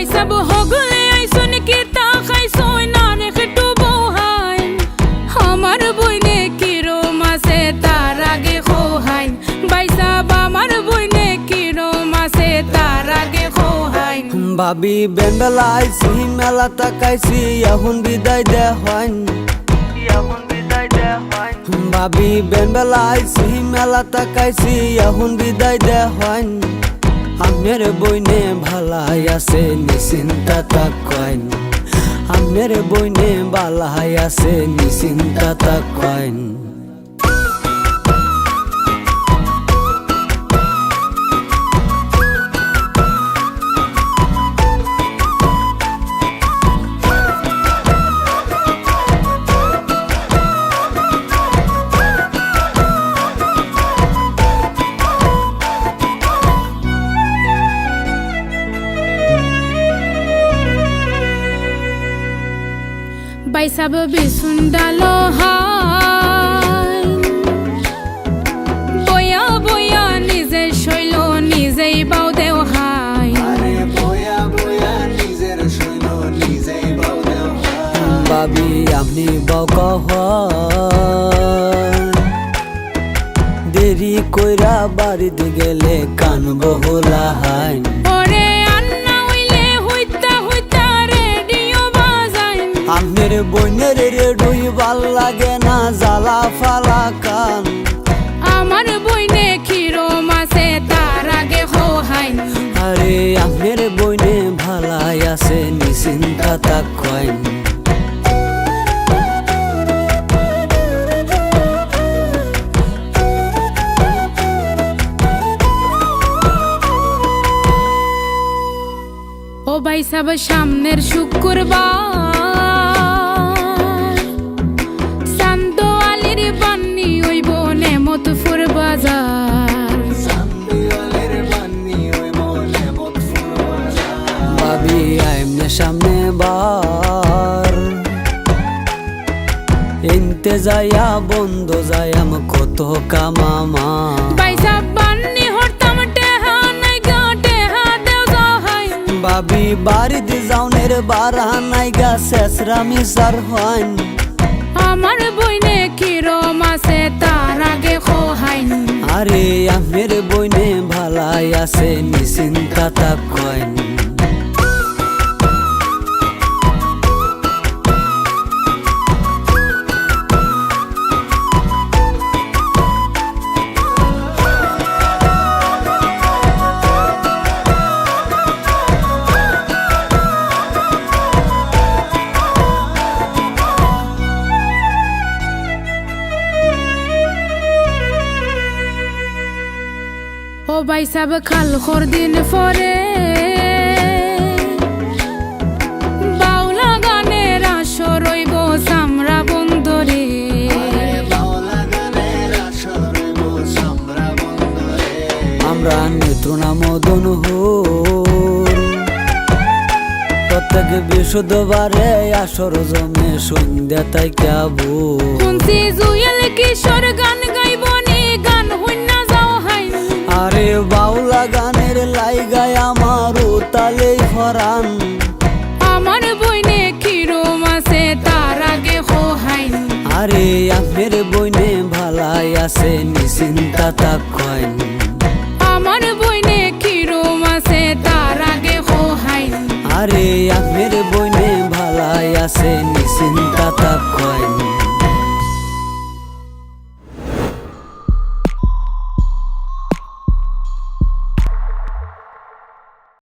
সব হগলে আইসন কি তা খাইছই না একটু বহাই আমার বইনে কিরম আছে তার আগে খোহাইন বাইসাব আমার বইনে কিরম আছে তার আগে খোহাইন ভাবি বেলা আইসি মেলা তাকাইছি এখন বিদায় দে হইন ভাবি বেলা আইসি মেলা তাকাইছি এখন বিদায় দে হইন আমের বইনে ভালাই আছে নিশ্চিন্তা তাকাইন আমের বইনে ভালাই আছে নিশ্চিন্তা তাকাইন বাইসাব বিসুন্ডালো হাই বয়া বয়া নিজে শৈল নিজেই বাউ দেও হাই ভাবি আপনি বকহ দেরি কইরা বাড়িতে গেলে কান বহুলা হাইন আমের বইনের রেডুই ভাল লাগে না জ্বালা ফালা কান আমার বইনে কিরম আছে তার আগে খোহাইন আরে আমের বইনে ভালাই আছে নিশ্চিন্তা তাকাইন ও বাইসাব সামনের শুক্রবার ভাবি আইমনে সামনে বার এনতে যাইয়া বন্ধ যাইয়াম কত কামামা ভাবি বাড়িতে যাওনের বারা নাইগা শেষরা মিসার হইন আমার বইনে কিরম আছে তার আগে খোহাইন আরে আমের বইনে ভালাই আছে নিশ্চিন্তা তাকাইন ও বাইসাব খাল খর দিন পরে বাউলা গানের আসর রইব সামরা বন্দরে আমরা নেত্রনা মদন হোর প্রত্যেক বৃহস্পতিবারে আসর জমে সন্ধ্যা তাই কাবু শুনছি জুয়েল কিশোর গান গাইব নি গান হইনা যাও হাই আরে বাউলা গানের লাইগায় আমার তালে ফরান আমার বইনে কিরম আছে তার আগে খোহাইন আরে আমের বইনে ভালাই আছে নিশ্চিন্তা তাকাইন আমার বইনে কিরম আছে তার আগে খোহাইন আরে আমের বইনে ভালাই আছে নিশ্চিন্তা তাকাইন।